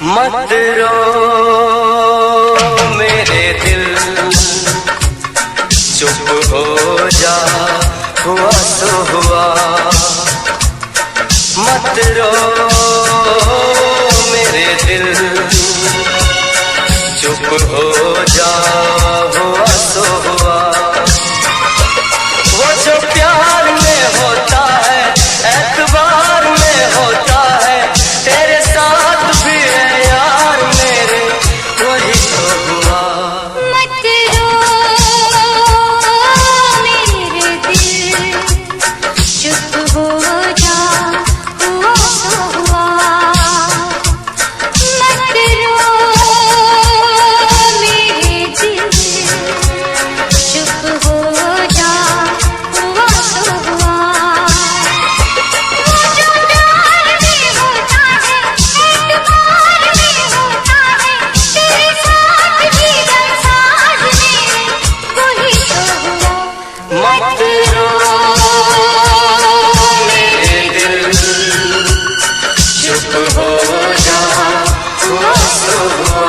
मत रो मेरे दिल, चुप हो जा, हुआ तो हुआ। मत रो मेरे दिल, चुप हो जा, हुआ तो हुआ। वो जो प्यार में होता है, एतबार में होता है, तेरे साथ भी है यार मेरे, वही तो हुआ। मत रो मेरे दिल, चुप हो जा, हुआ तो हुआ। मत रो मेरे दिल, चुप हो जा, हुआ तो हुआ। वो जो प्यार में होता है, एतबार में होता है, तेरे साथ भी गमसाज मेरे, वही तो हुआ। मत रो मेरे दिल, चुप हो जा, हुआ तो हुआ।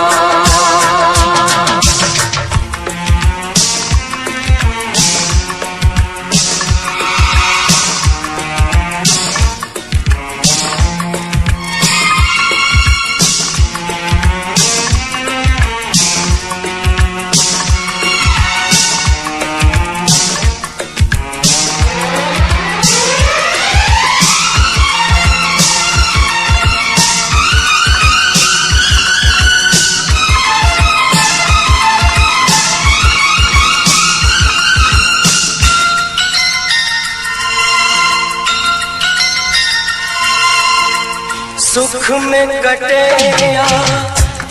सुख में कटे या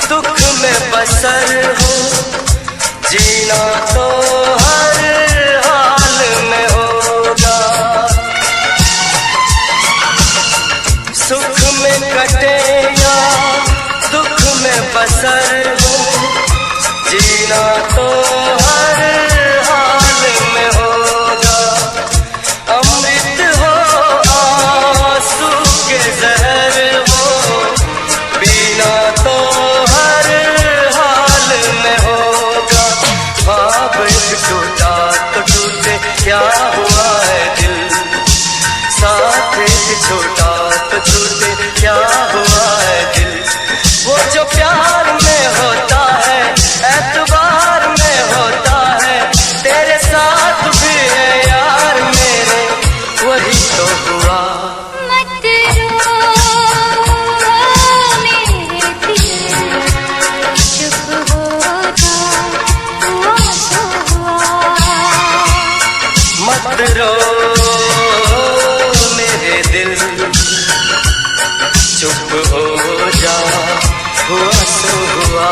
दुख में बसर हो, जीना तो हर हाल में होगा। सुख में कटे या दुख में बसर हो, जीना तो हर हाल में होगा। अमृत हो आंसू के जहर हो, पीना तो हर हाल में होगा। ख्वाब टूटा तो टूटे, क्या हुआ है दिल, साथ छोटा तो टूटे, क्या हुआ है दिल। वो जो प्यार में होता है, एतबार में होता है, तेरे साथ भी है यार मेरे, वही तो हुआ। मत रो मेरे दिल, चुप हो जा, हुआ तो हुआ। मत रो मेरे दिल, चुप हो जा, हुआ तो हुआ।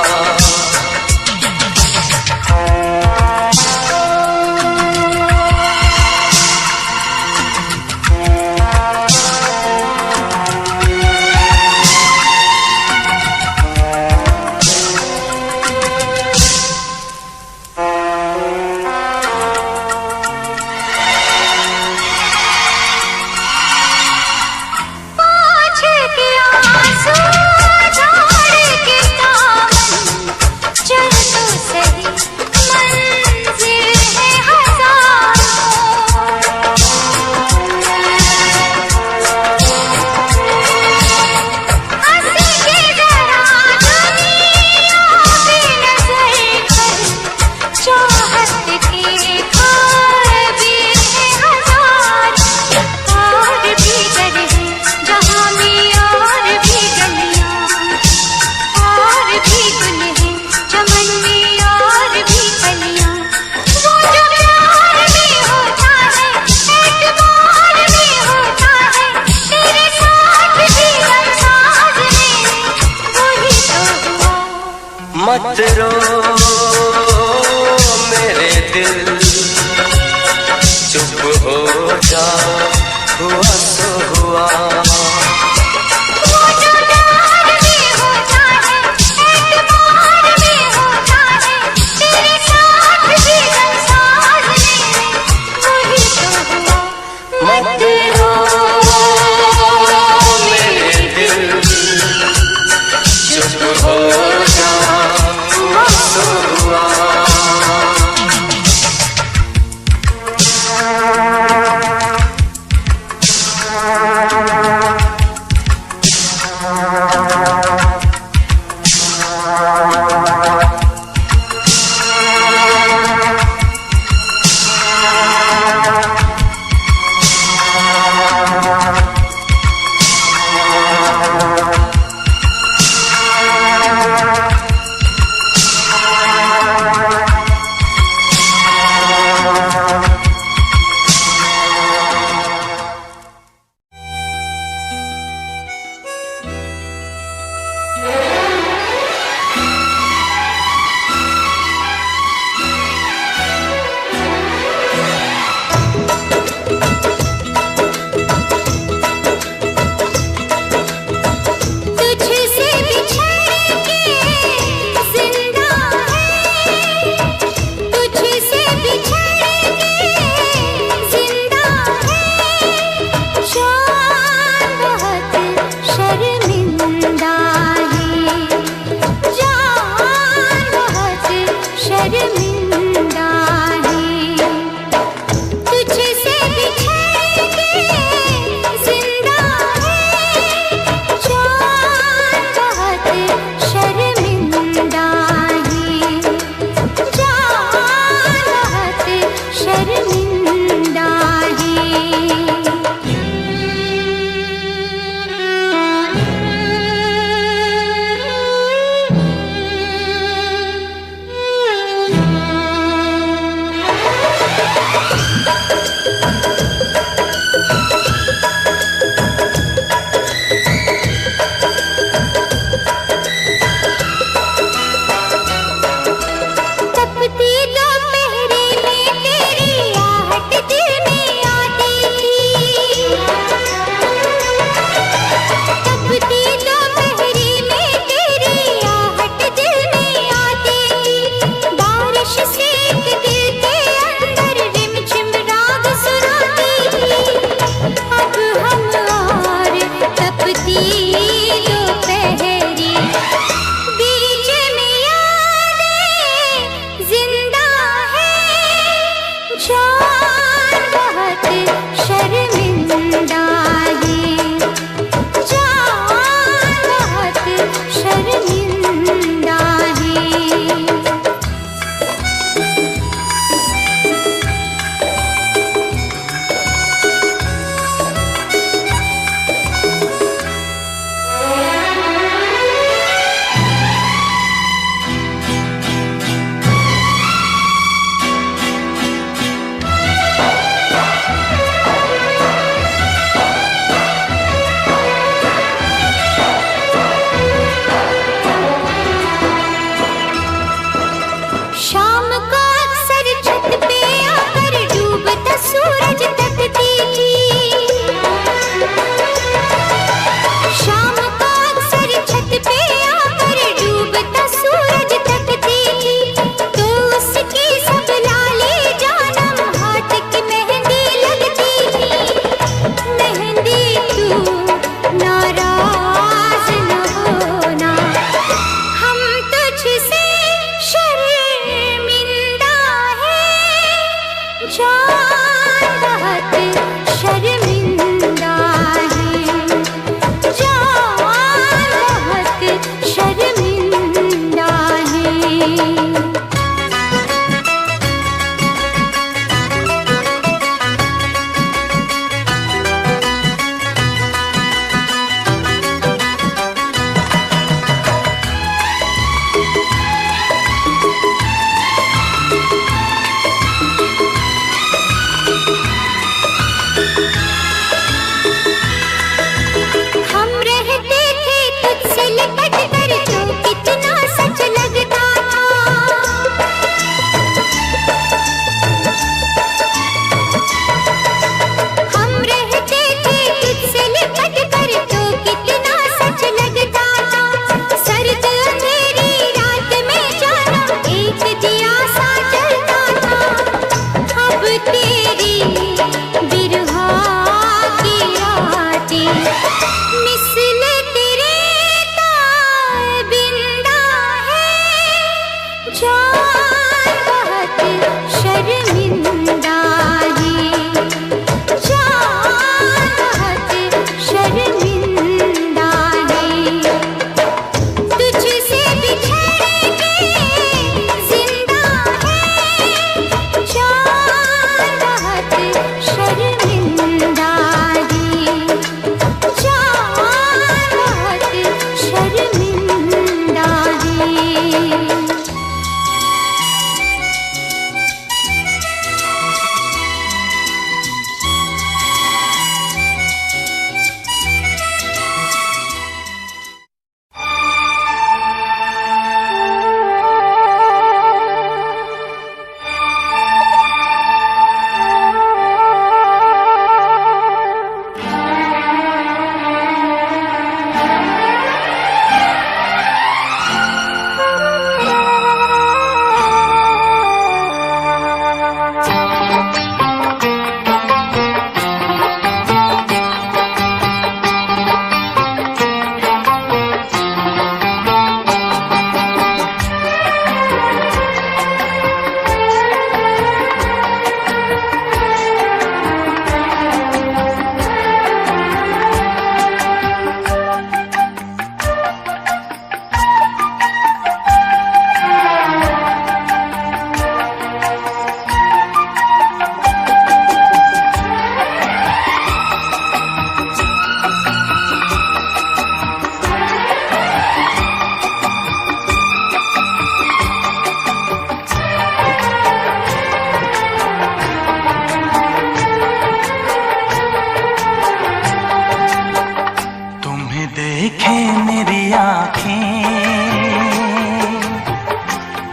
पाँच के आंसू झाड़ के दामन, चल तो सही, मंजिल है हजारों। हंसी के जरा दुनिया पे नजर कर, चाहत के खाए भी है हजार। और भी डर है जहाँ में, और भी गलियाँ, और भी गुल है चमन में, और भी कलियाँ। वो जो प्यार में होता है, एतबार में होता है, तेरे साथ भी गमसाज मेरे, वही तो हुआ। मत रो दिल चुप हो जा, हुआ सो हुआ। हम तुझसे शर्मिंदा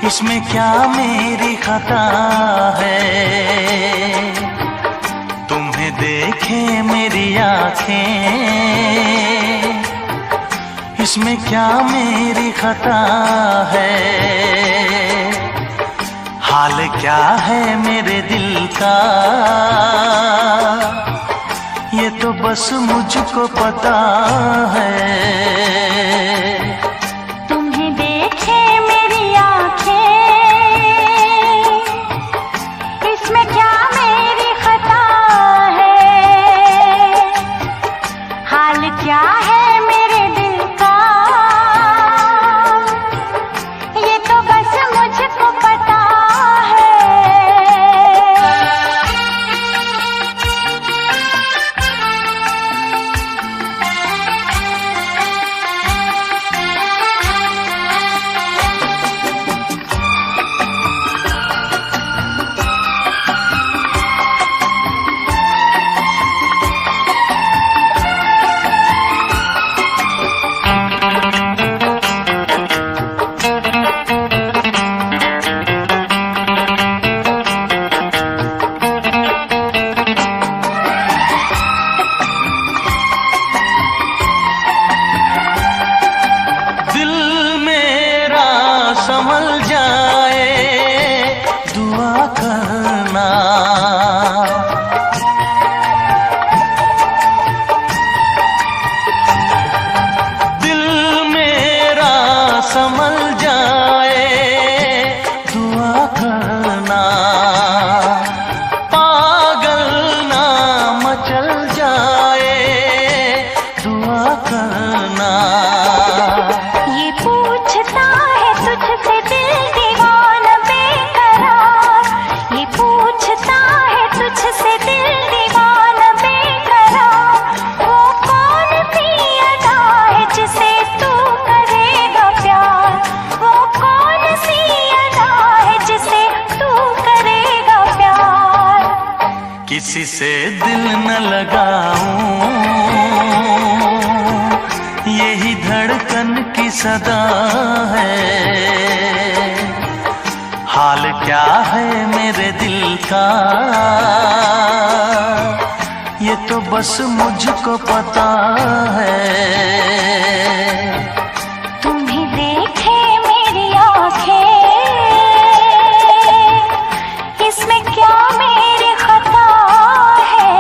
इसमें क्या मेरी खता है, तुम्हें देखे मेरी आँखें, इसमें क्या मेरी खता है। हाल क्या है मेरे दिल का ये तो बस मुझको पता है। संभल जाए दुआ करना, दिल मेरा संभल जाए दुआ करना, पागल ना मचल जाए दुआ करना। ये पूछता है तुझसे दिल दीवाना बेकरार, ये पूछता है तुझसे दिल दीवाना बेकरार। वो कौन सी अदा है जिसे तू करेगा प्यार, वो कौन सी अदा है जिसे तू करेगा प्यार। किसी से दिल न लगाऊं यही धड़कन की सदा है। हाल क्या है मेरे दिल का ये तो बस मुझको पता है। तुम्हें देखे मेरी आँखें, इसमें क्या मेरी खता है।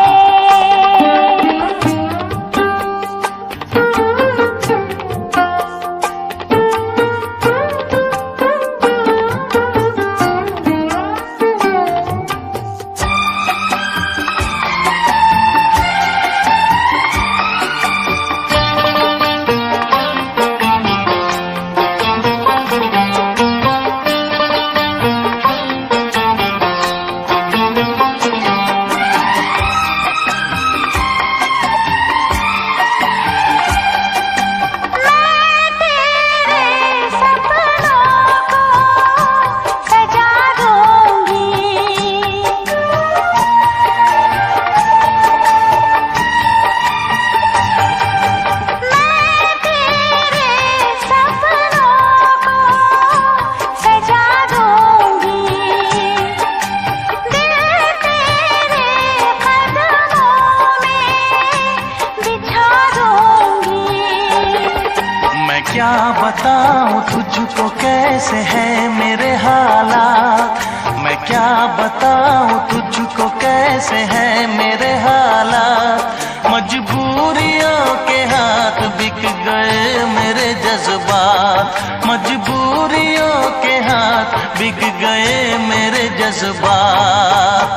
तुझको कैसे है मेरे हालात, मैं क्या बताऊं तुझको कैसे है मेरे हालात। मजबूरियों के हाथ बिक गए मेरे जज्बात, मजबूरियों के हाथ बिक गए मेरे जज्बात।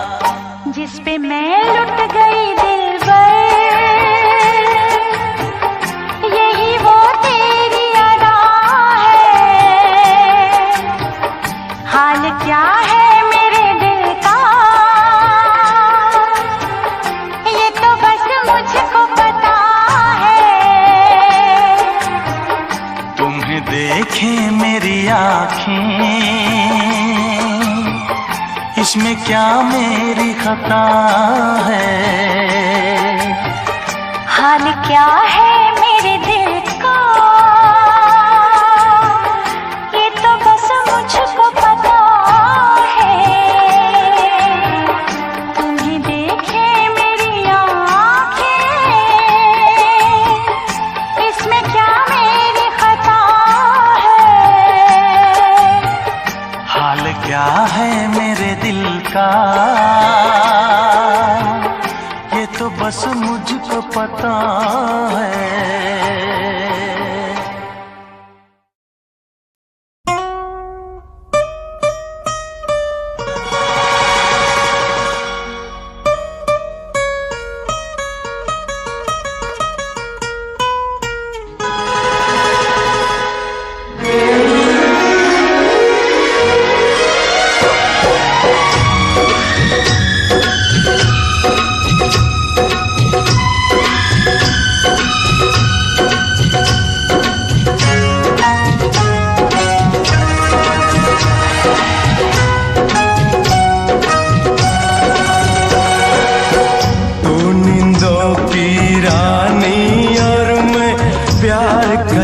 जिस पे मैं लुट गई दिलबर, यही वो तेरी अदा है। हाल क्या है मेरे दिल का, ये तो बस मुझको पता है। तुम्हें देखे मेरी आँखें, इसमें क्या मेरी खता है। हाल क्या है मेरे दिल का, ये तो बस मुझको पता है। तुम्हें देखे मेरी आँखें, इसमें क्या मेरी खता है। हाल क्या है मेरे दिल का, ये तो बस मुझको पता है।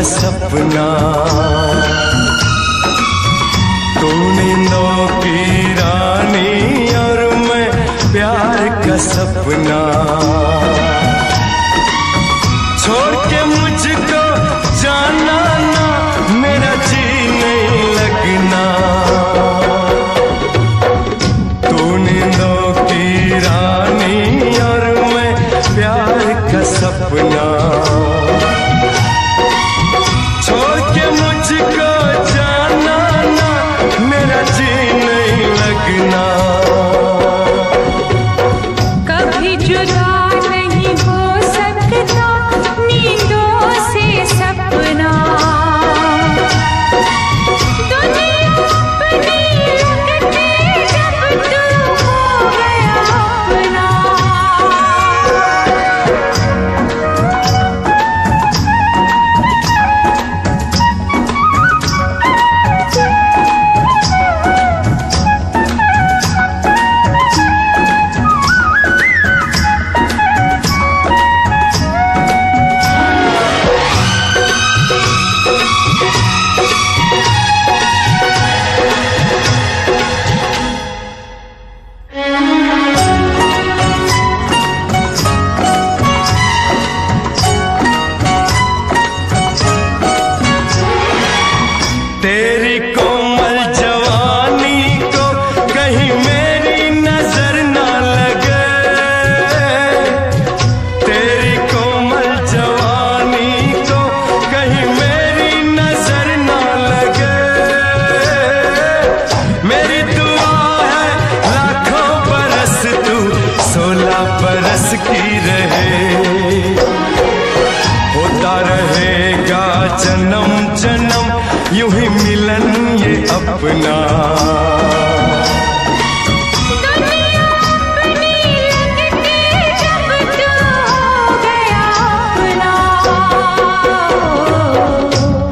सपना तू नींदों की रानी और मैं प्यार का सपना। छोड़ के मुझको जाना ना, मेरा जी नहीं लगना। तू नींदों की रानी और मैं प्यार का सपना। छोड़ के मुझको जाना ना, मेरा जी नहीं लगना। कभी जुदा नहीं हो सकता नींदों से सपना। दुनिया अपनी लगती जब तू हो गया अपना। तेरी कोमल जवानी को कहीं मेरी नजर ना लगे। तेरी कोमल जवानी को कहीं मेरी नजर ना लगे। मेरी दुआ है लाखों बरस तू 16 बरस की रहे। होता रहेगा जन्म जन्म यूं ही मिलन ये अपना। दुनिया अपनी लगती जब तू हो गया अपना।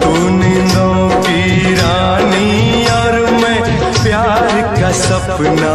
तू नींदों की रानी और मैं प्यार का सपना।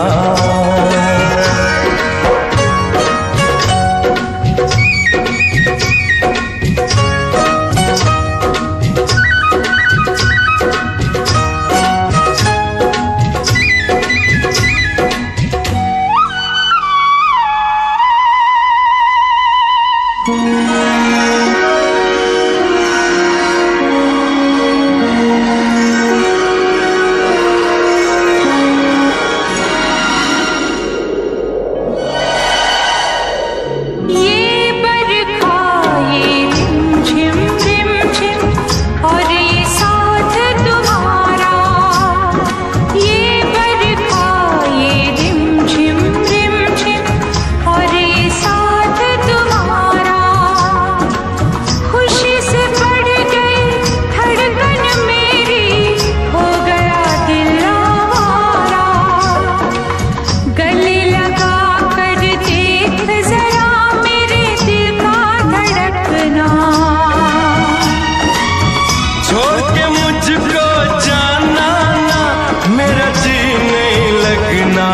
लगना।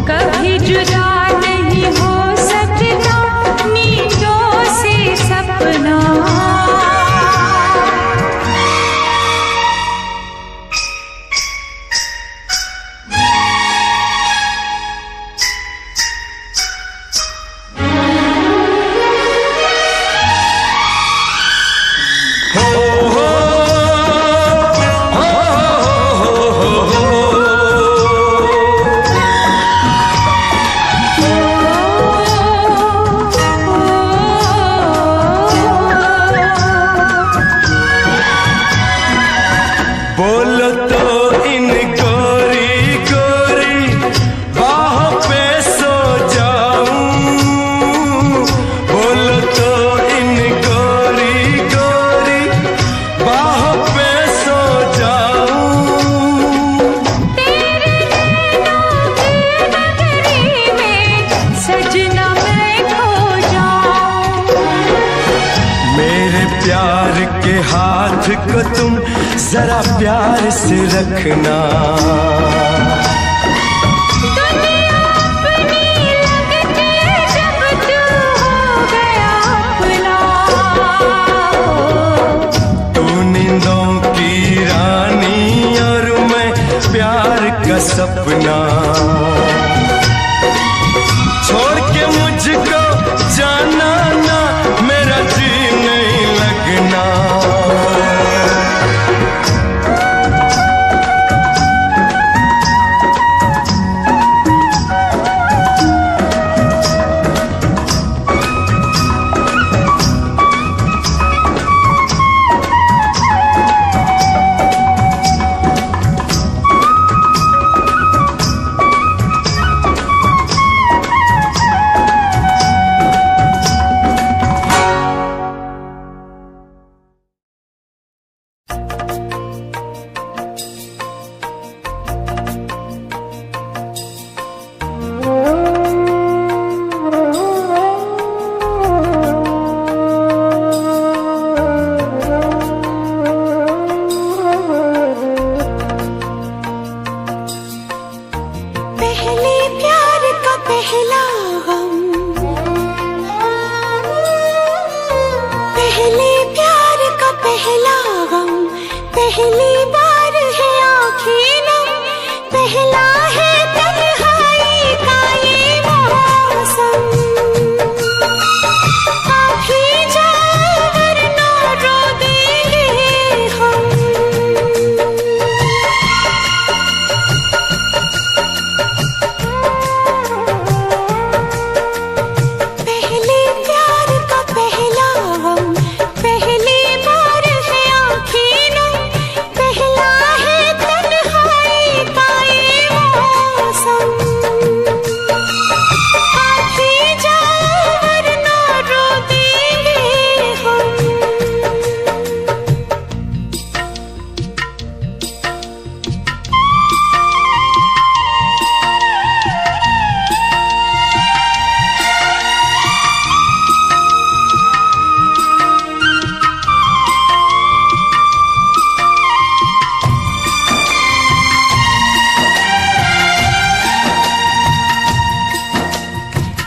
कभी जुदा नहीं हो सकता नींदों से सपना। बोलो तो इन गोरी गोरी बाहों पे सो जाऊं। बोलो तो इन गोरी गोरी बाहों पे सो जाऊं। तेरे नैनों की नगरी में सजना मैं खो जाऊं। मेरे प्यार के हाथ को तुम जरा प्यार से रखना। दुनिया अपनी लगती जब तू हो गया अपना। तू नींदों की रानी और मैं प्यार का सपना। छोड़ के मुझको जाना ना, मेरा जी नहीं लगना। पहले प्यार का पहला गम, पहले प्यार का पहला गम, पहली बार है आँखें नम, पहला है तन्हाई का ये मौसम। आप ही जाओ वरना रो देंगे हम। पहले प्यार का पहला गम, पहली बार है आँखें नम, पहला है तन्हाई का ये मौसम। आप ही जाओ वरना रो देंगे हम।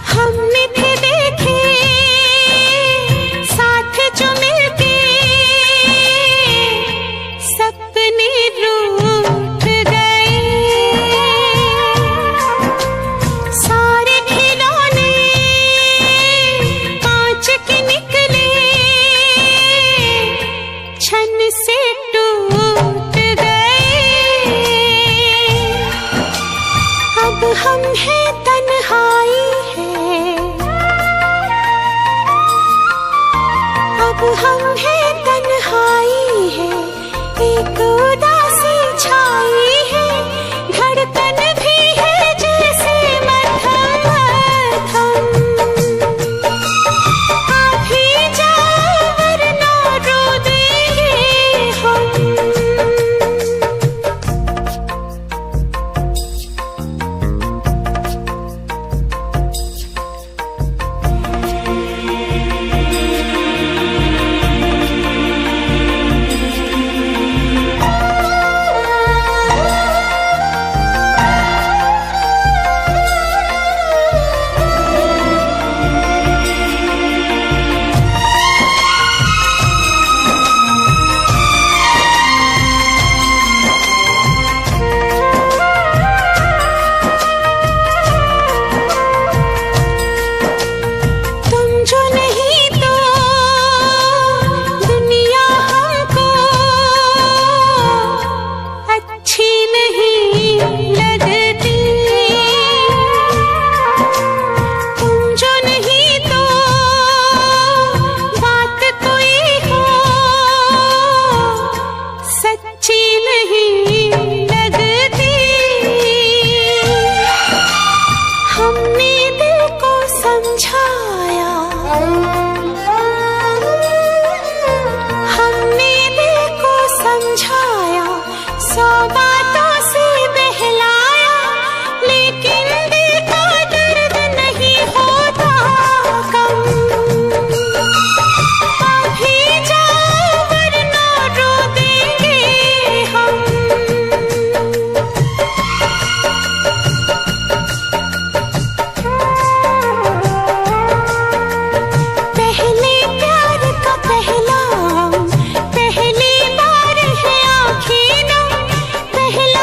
हमने थे देखे साथ जो मिलते, सपने रूठ गए। सारे खिलौने कांच के निकले, छन से टूट गए। अब हम हैं तन्हाई है, अब हम हैं तन्हाई है, एक उदासी छाई है, धड़कन भी है जैसे मध्यम मध्यम। आप ही जाओ वरना रो देंगे हम। बातों से बहलाया, लेकिन दिल का दर्द नहीं होता कम। अभी जाओ वरना रो देंगे हम। पहले प्यार का पहला, पहली बार है आँखें नम, पहले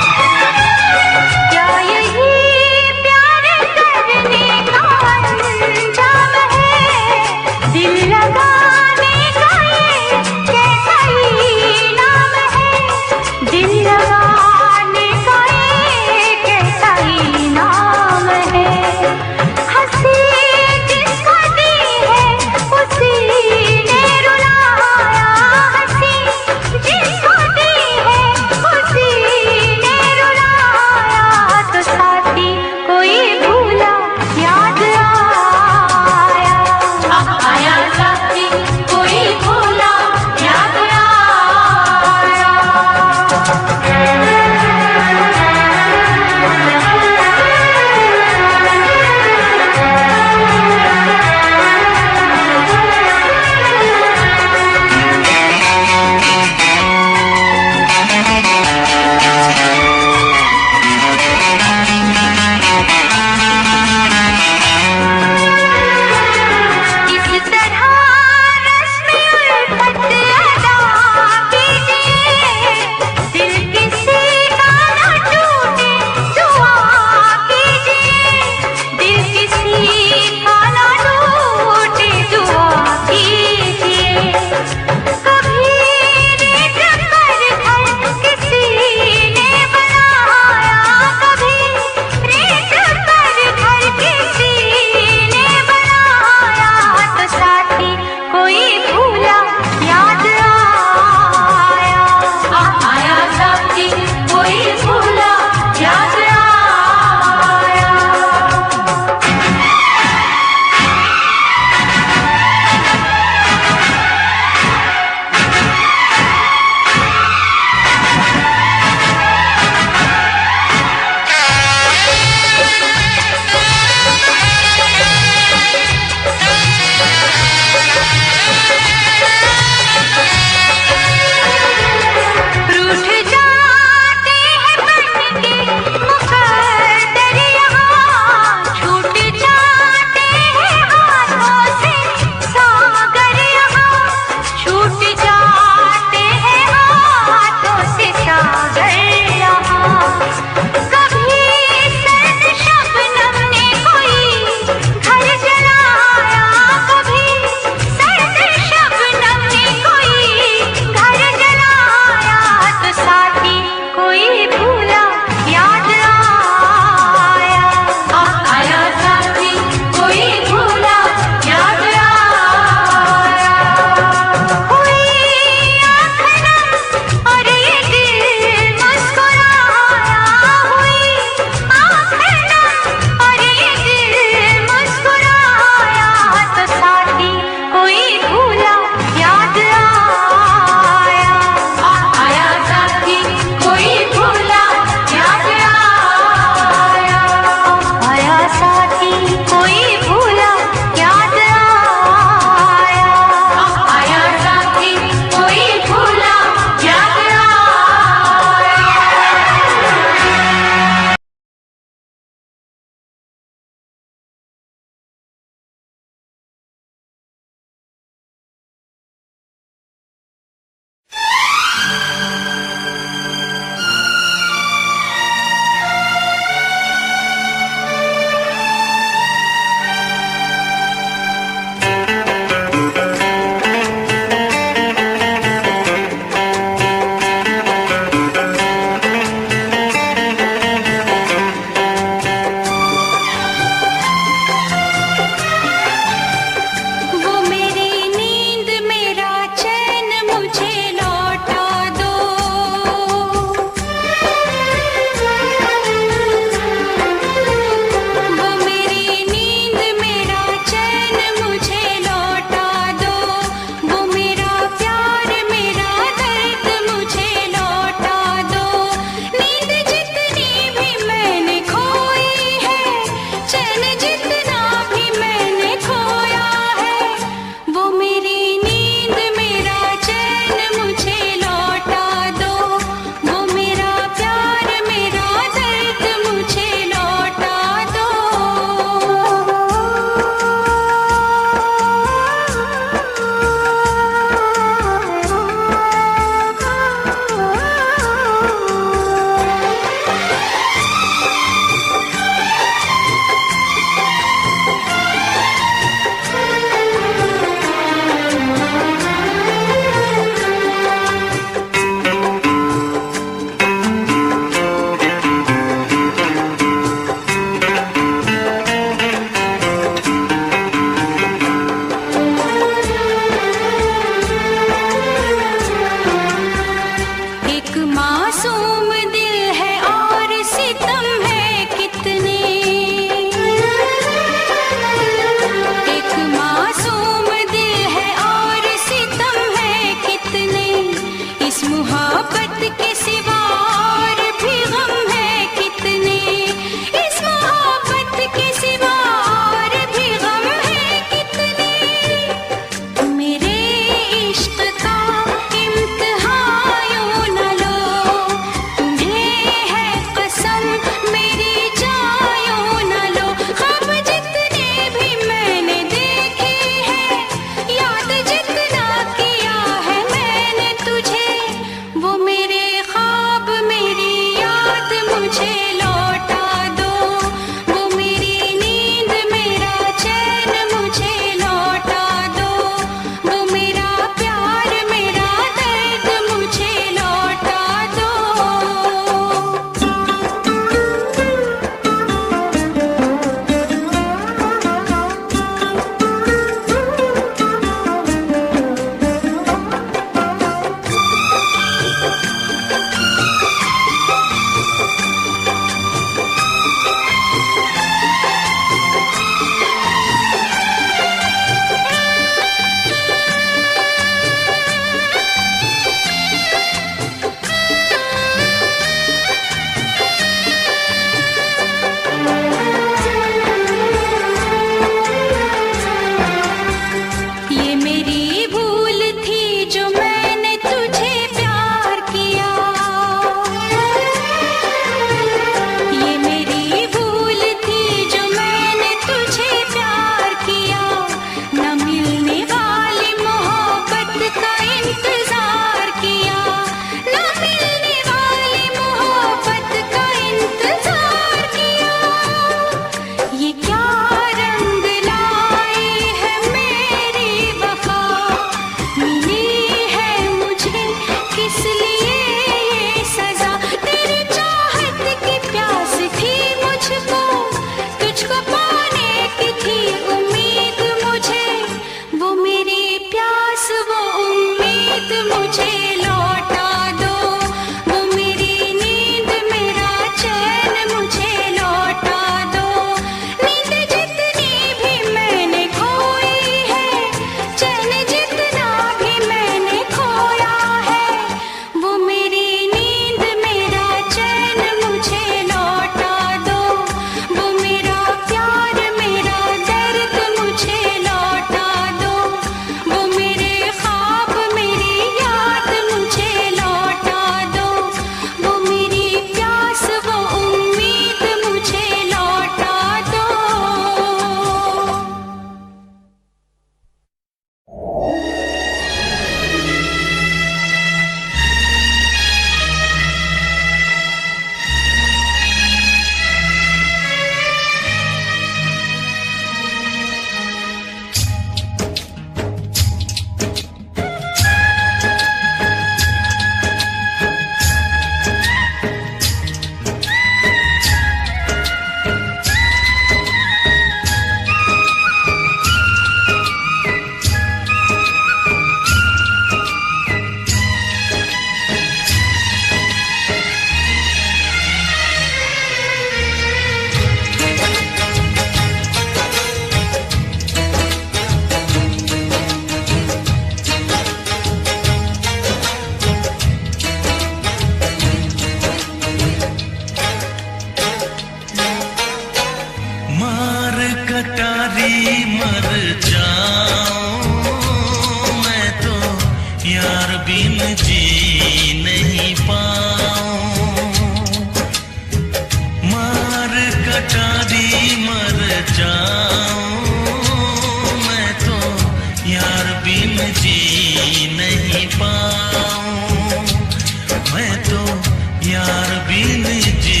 बिन जी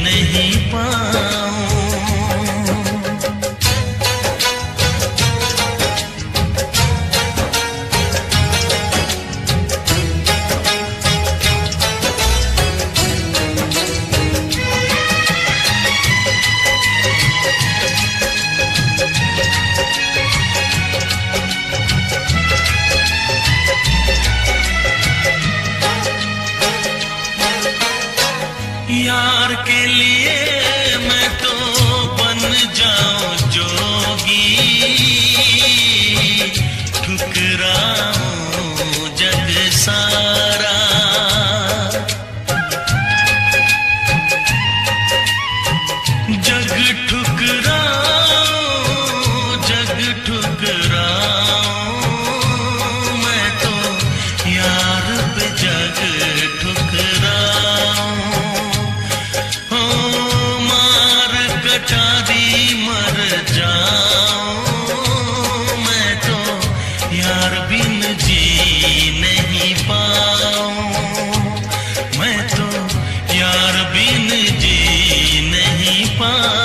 नहीं पाऊं। यार के लिए मैं तो बन जाऊं जोगी, ठुकराऊं जग सारा। जग ठुकराऊं, जग ठुकराऊं, मैं तो यार पे जग ठुकराऊं। कटारी मर जाऊं, मैं तो यार बिन जी नहीं पाऊं। मैं तो यार बिन जी नहीं पाऊं।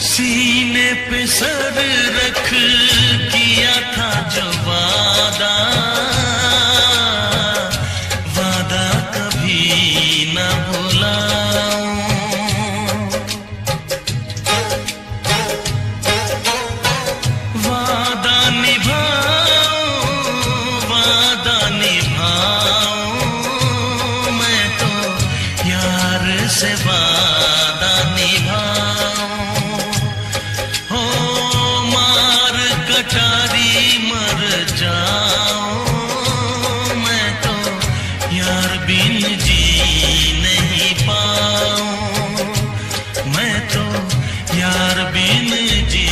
सीने पे सर रख किया था जो वादा, वादा कभी न भुलाऊं। वादा निभाऊं, वादा निभाऊं, मैं तो यार से वादा निभाऊं। कटारी मर जाऊं, मैं तो यार बिन जी नहीं पाऊं। मैं तो यार बिन जी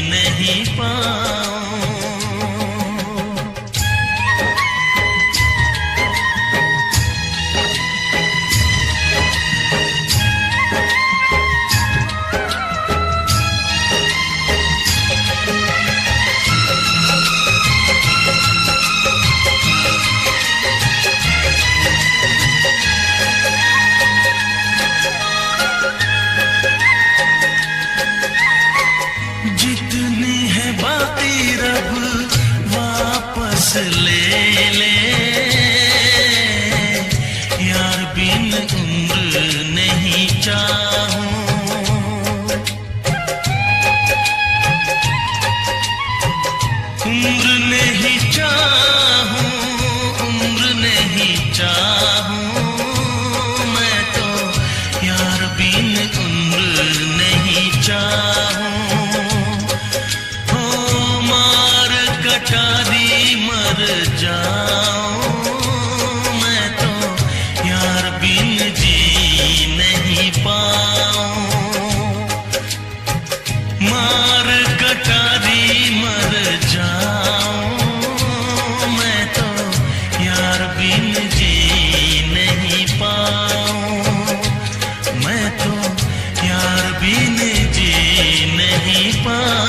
नहीं पाऊं। जितनी है बाकी रब वापस ले ले, यार बिन उम्र नहीं चाहूं। उम्र नहीं चाहूं, उम्र नहीं चाहूं, मैं तो यार बिन उम्र नहीं चाहूं। कटारी मर जाऊं, मैं तो यार बिन जी नहीं पाऊं। मार कटारी मर जाऊं, मैं तो यार बिन जी नहीं पाऊं। मैं तो यार बिन जी नहीं पाऊं।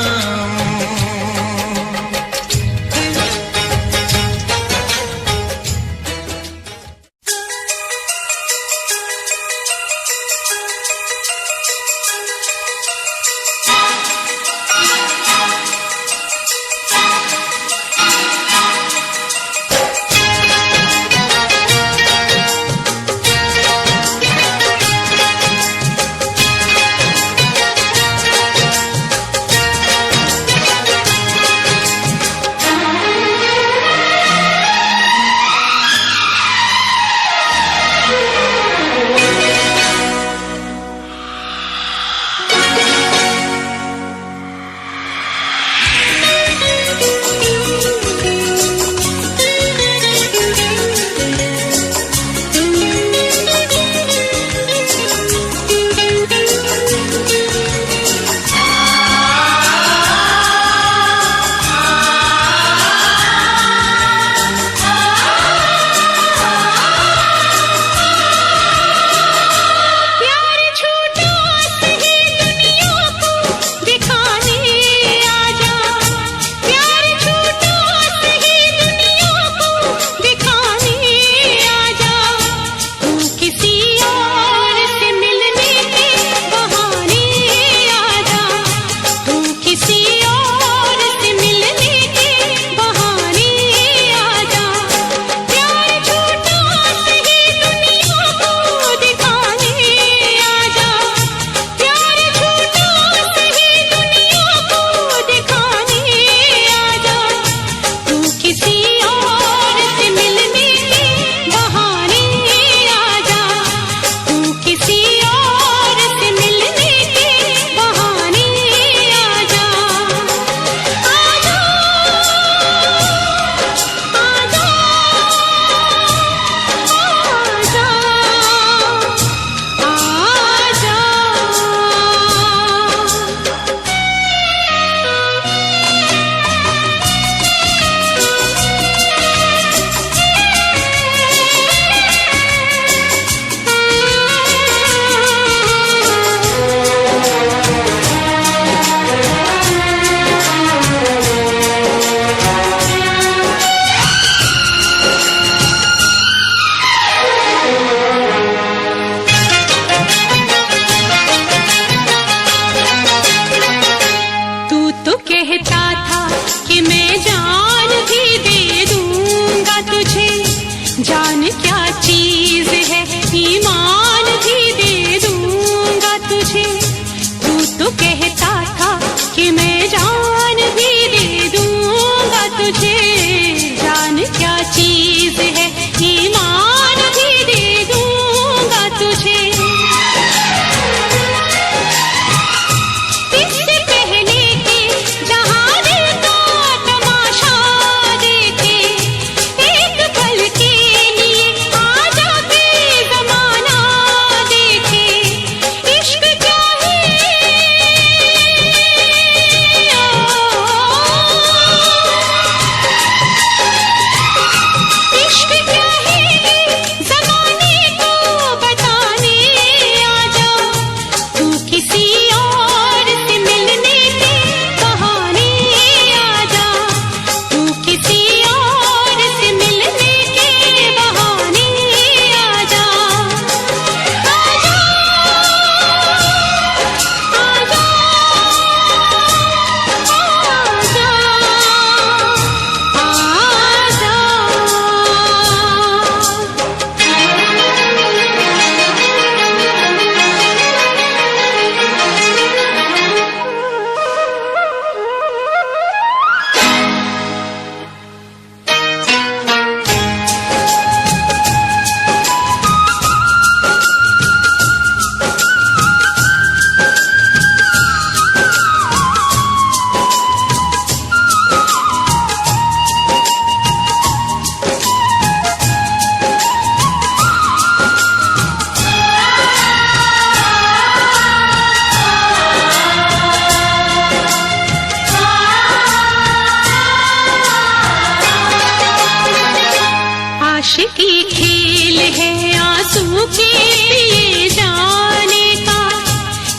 खेल है आंसू के पिए जाने का,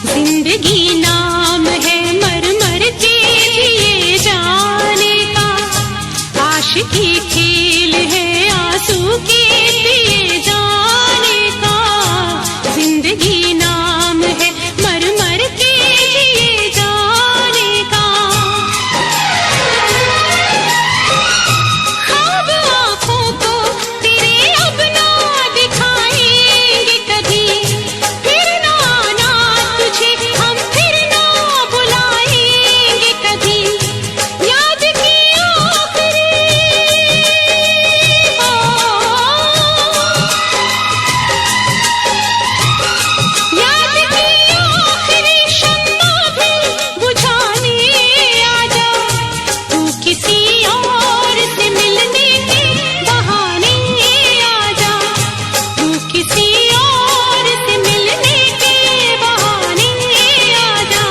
जिंदगी नाम है मर मर के जिए जाने का। आशिकी खेल है आंसू के पिए जाने का, जिंदगी नाम है मर मर के जिए जाने का। ख्वाब आँखों को तेरे अब ना दिखाएंगे कभी, फिर ना आना तुझे हम फिर ना बुलाएंगे कभी। याद की आखिरी याद की आखिरी शम्मा भी बुझाने आजा, तू किसी और से मिलने के बहाने आजा, तू किसी और से मिलने के बहाने आजा।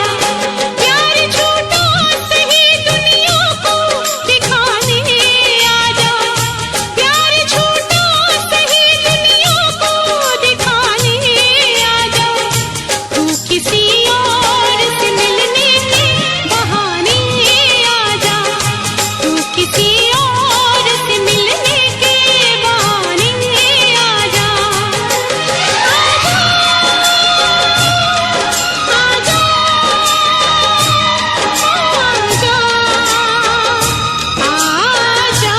प्यार झूठा सही दुनिया को दिखाने आजा, प्यार झूठा सही दुनिया को दिखाने आजा, तू किसी और से मिलने के बहाने आजा, तू किसी और से मिलने के बहाने आजा। आजा आजा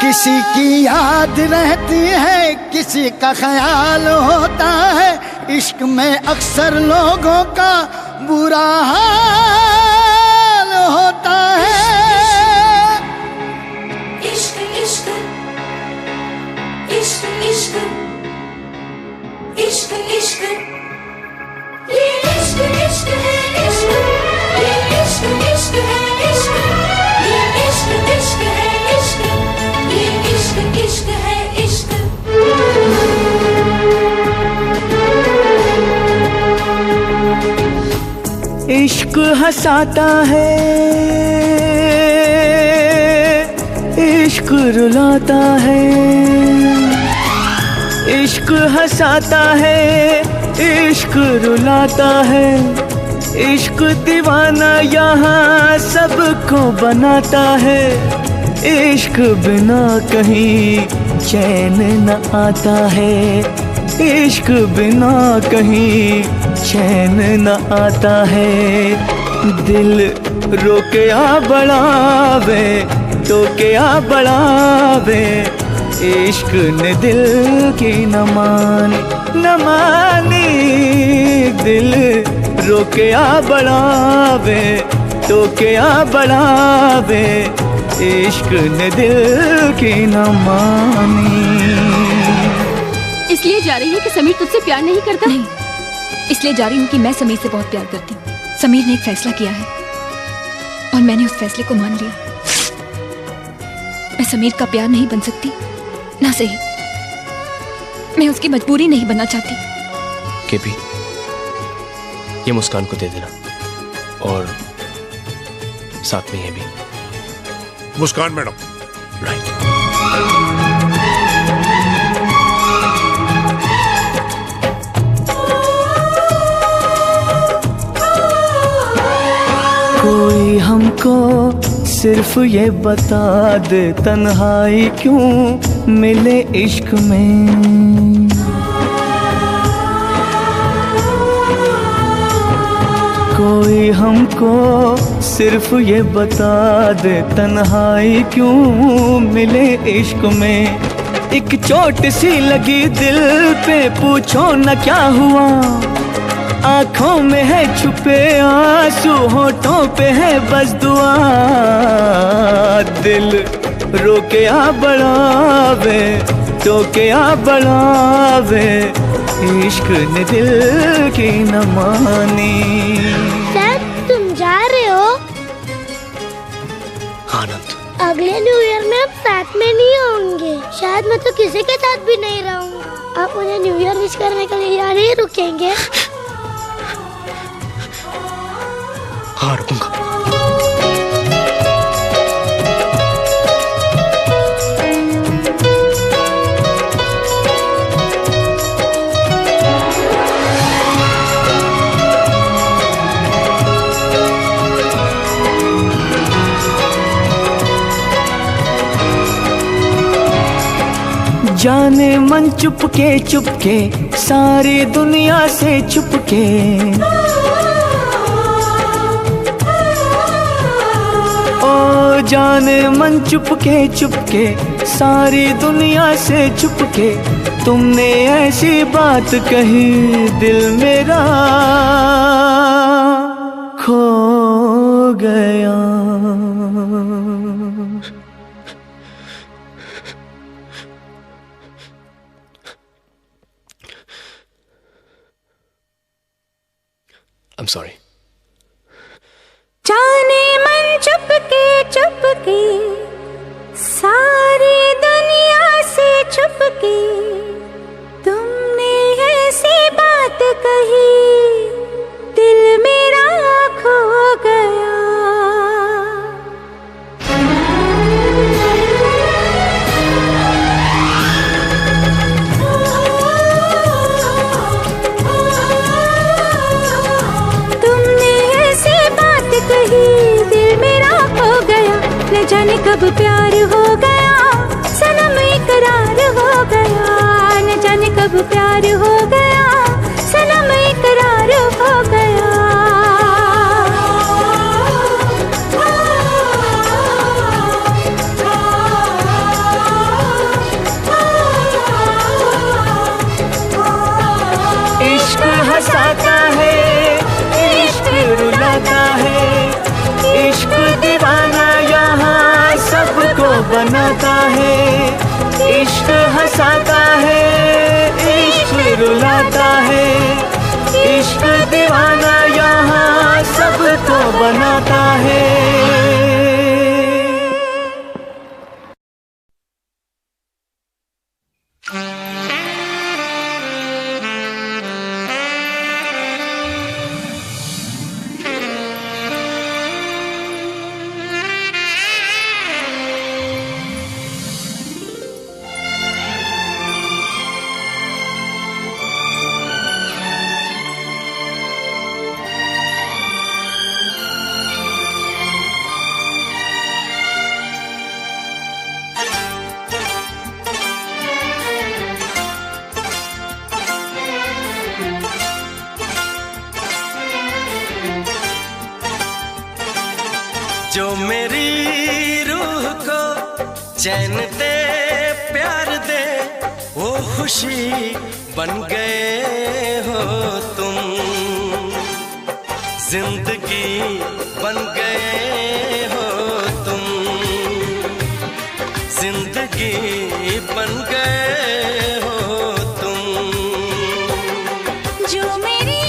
किसी की याद रहती है, किसी का ख्याल होता है, इश्क में अक्सर लोगों का बुरा हाल होता है। इश्क इश्क इश्क इश्क इश्क इश्क ये इश्क इश्क है इश्क, ये इश्क इश्क है इश्क, ये इश्क इश्क है इश्क, ये इश्क इश्क है इश्क। इश्क हंसाता है, इश्क रुलाता है, इश्क हंसाता है, इश्क रुलाता है, इश्क दीवाना यहाँ सबको बनाता है। इश्क बिना कहीं चैन न आता है, इश्क बिना कहीं चैन न आता है। दिल रोके आ बढ़ावे, तो के आ बढ़ावे, इश्क ने दिल की न मानी, दिल रोके आ बढ़ावे, तो के आ बढ़ावे, इश्क ने दिल की न मानी। इसलिए जा रही है कि समीर तुझसे प्यार नहीं करता? नहीं, इसलिए जा रही हूँ कि मैं समीर से बहुत प्यार करती हूँ। समीर ने एक फैसला किया है और मैंने उस फैसले को मान लिया। मैं समीर का प्यार नहीं बन सकती, ना सही मैं उसकी मजबूरी नहीं बनना चाहती। केपी, ये मुस्कान को दे देना और साथ में ये भी। मुस्कान मैडम। राइट। कोई हमको सिर्फ ये बता दे, तन्हाई क्यों मिले इश्क में। कोई हमको सिर्फ ये बता दे तन्हाई क्यों मिले इश्क में। एक चोट सी लगी दिल पे पूछो न क्या हुआ। आंखों में है छुपे आंसू होठों पे है बस दुआ। दिल रोके आ बढ़ावे टोके आ बढ़ावे इश्क ने दिल की न मानी। सर तुम जा रहे हो? आनंद, अगले न्यू ईयर में हम साथ में नहीं होंगे। शायद मैं तो किसी के साथ भी नहीं रहूंगा। आप मुझे न्यू ईयर विश करने के लिए यहाँ नहीं रुकेंगे? हाँ रुकूंगा। जाने मन चुपके सारी दुनिया से छुपके। ओ जाने मन चुपके सारी दुनिया से छुपके। तुमने ऐसी बात कही दिल मेरा खो गया। I'm sorry. जाने मन चुपके सारी दुनिया से छुपके। तुमने ऐसी बात कही दिल मेरा खो गया। दिल मेरा खो गया। न जाने कब प्यार हो गया सनम इकरार हो गया। न जाने कब प्यार हो गया सनम इकरार हो गया। इश्क हंसाता है इश्क रुलाता है। इश्क दीवाना यहाँ सबको बनाता है। इश्क हंसाता है इश्क रुलाता है। इश्क दीवाना यहाँ सबको बनाता है। जो मेरी रूह को चैन दे प्यार दे वो खुशी बन गए हो तुम। जिंदगी बन गए हो तुम। जिंदगी बन गए हो तुम। जो मेरी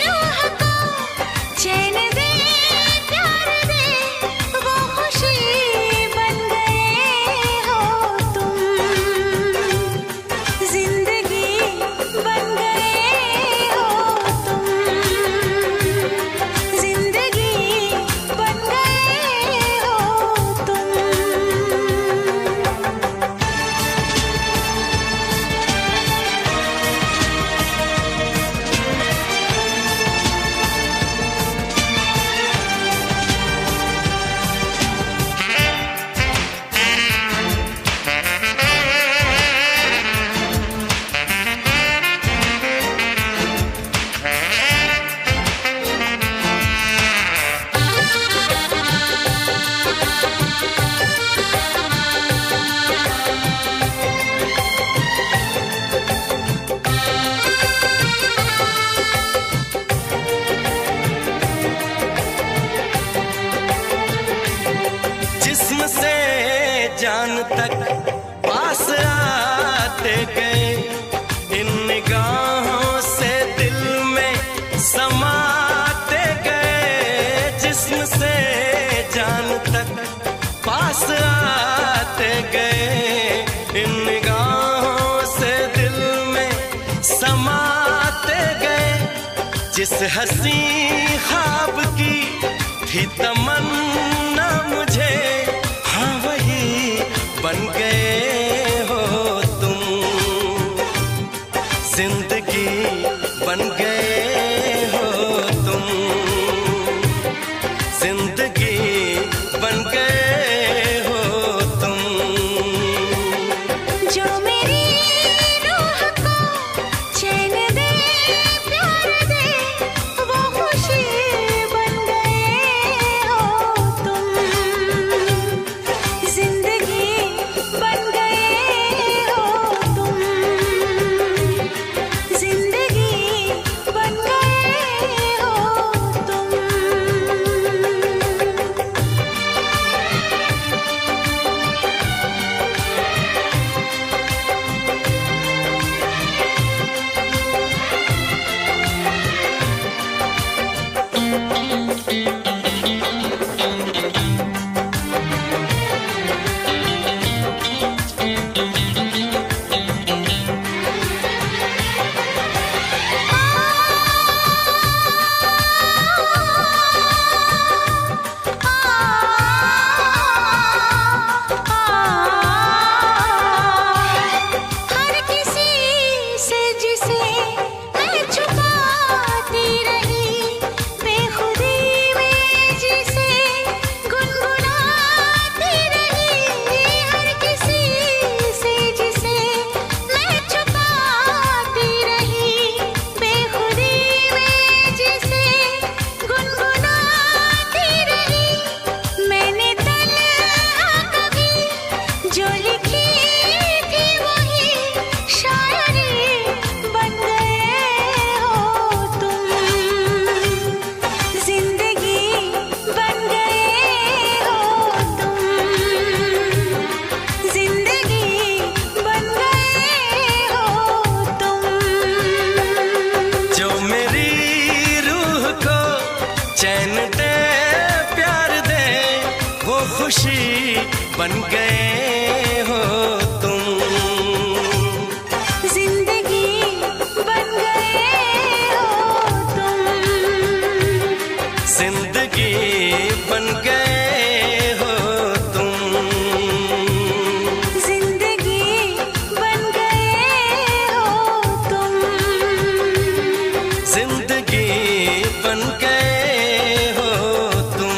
रूह को चैन दे प्यार दे वो खुशी बन गए हो तुम। जिंदगी बन गए हो तुम। जिंदगी बन गए जिस्म से जान तक पास आते गए, इन निगाहों से दिल में समाते गए। जिस्म से जान तक पास आते गए, इन निगाहों से दिल में समाते गए। जिस हसी ख्वाब की थी तमन्ना मुझे, हाँ वही बन गए हो तुम। जिंदगी बन गए हो तुम, जिंदगी बन गए हो तुम। जो मेरी रूह को चैन दे, प्यार दे, वो खुशी बन गए हो तुम। जिंदगी बन गए हो तुम, जिंदगी बन गए हो तुम। हर किसी से जिसे मैं छुपाती रही, बेखुदी में जिसे गुनगुनाती रही। हर किसी से जिसे मैं छुपाती रही, बेखुदी में जिसे गुनगुनाती रही। मैंने तन्हा कभी जो लिखी थी वही शायरी बन गए हो तुम। जिंदगी बन गए हो तुम, जिंदगी बन गए हो तुम। जो मेरी रूह को चैन दे, प्यार दे, वो खुशी बन गए हो तुम। जिंदगी बन गए हो तुम, जिंदगी बन गए हो तुम। जिंदगी बन गए हो तुम। जिंदगी बन गए हो तुम।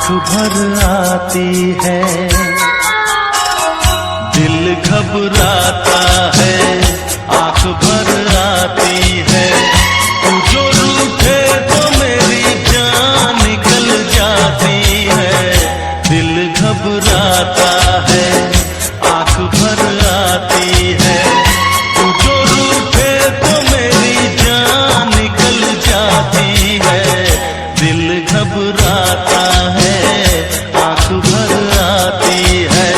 आंख भर आती है, दिल घबराता है, आंख भर आती है। तू जो रूठे तो मेरी जान निकल जाती है, दिल घबराता है, आंख भर आती है। तू जो रूठे तो मेरी जान निकल जाती है, दिल घबराता है, आंख भर आती है।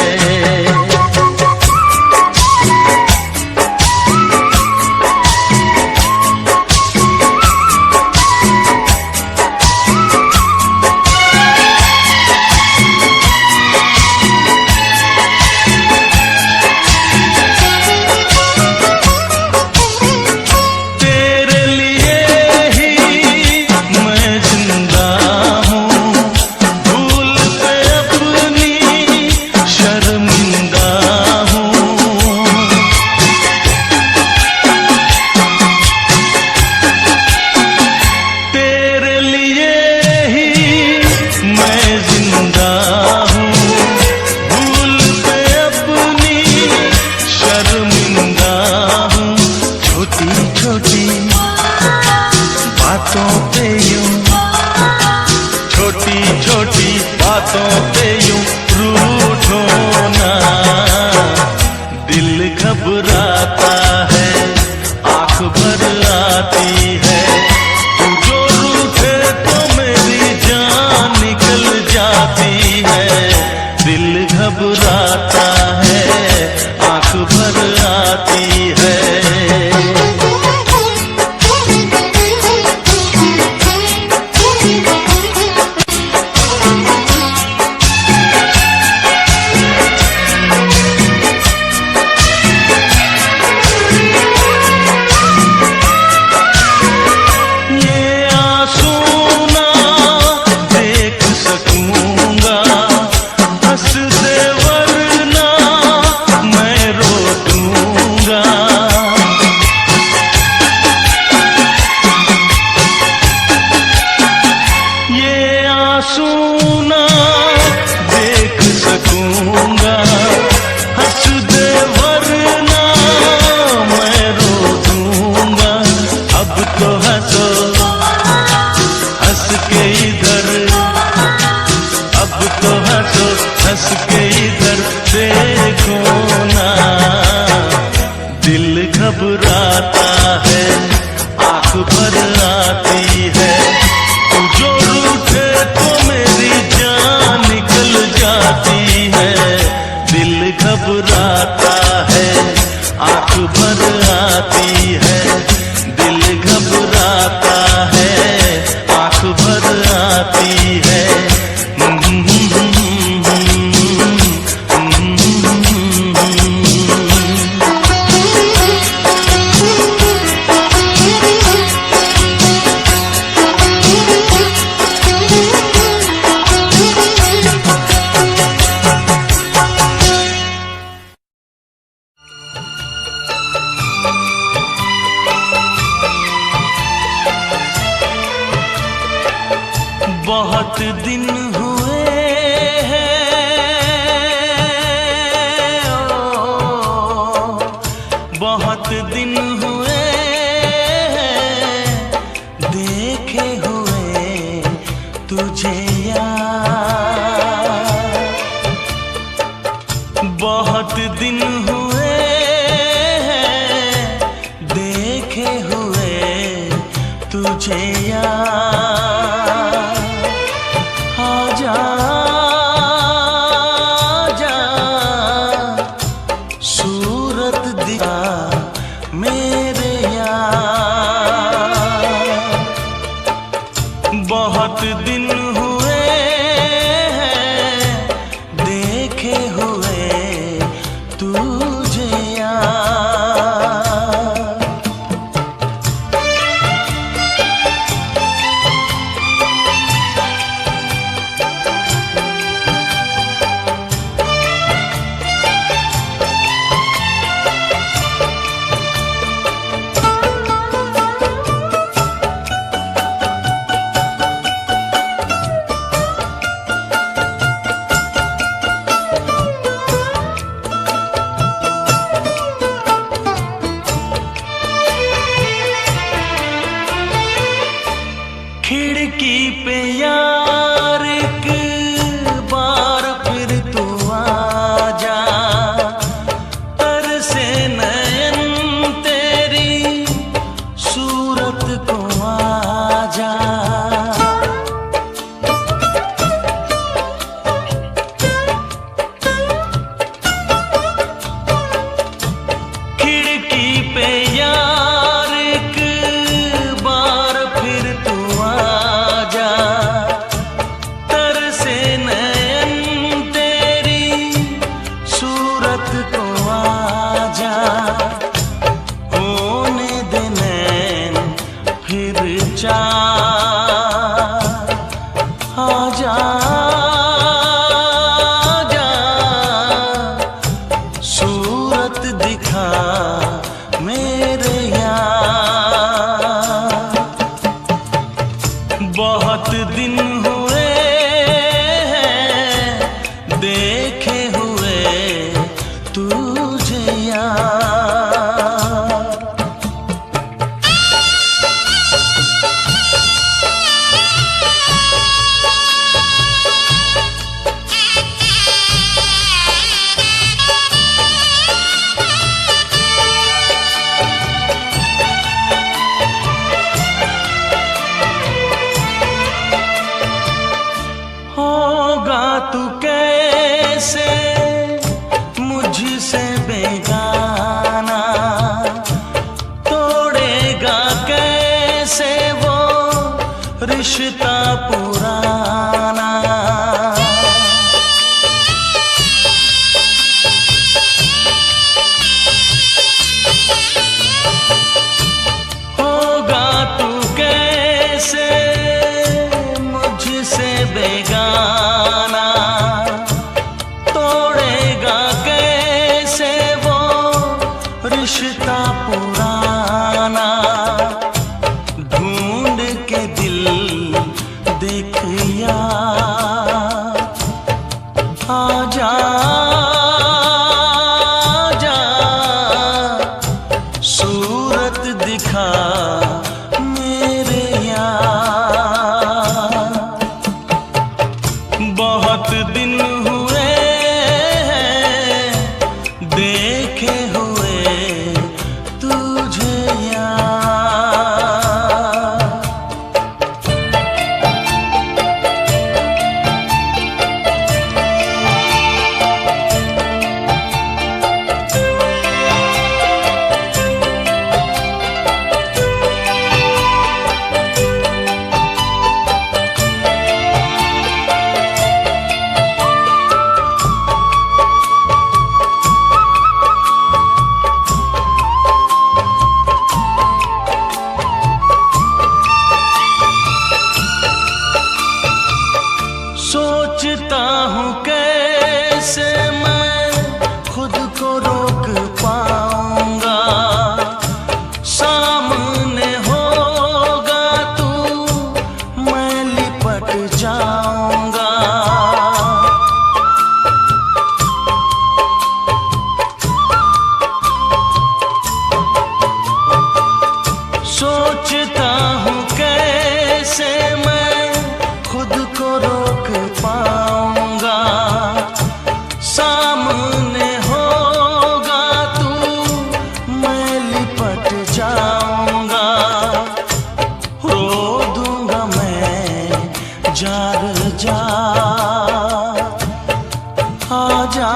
बहुत दिन हुए हैं, बहुत दिन हुए हैं देखे हुए तुझे यार। बहुत दिन हुए हैं देखे हुए तुझे यार। सूरत दिखा मेरे यार। बहुत दिन हुए हैं देखे हुए तू रिश्ता पुराना ढूंढ के दिल देख यार आजा आजा सूरत दिखा मेरे यार बहुत दिन हुए हैं देखे हुए तुझे यार। सोचता हूँ कैसे मैं खुद को रोक पाऊंगा सामने होगा तू मैं लिपट जाऊंगा सोचता हूँ कैसे मैं खुद को रोक पाऊंगा सामने होगा तू मैं लिपट जाऊंगा रो दूंगा मैं जार जा आजा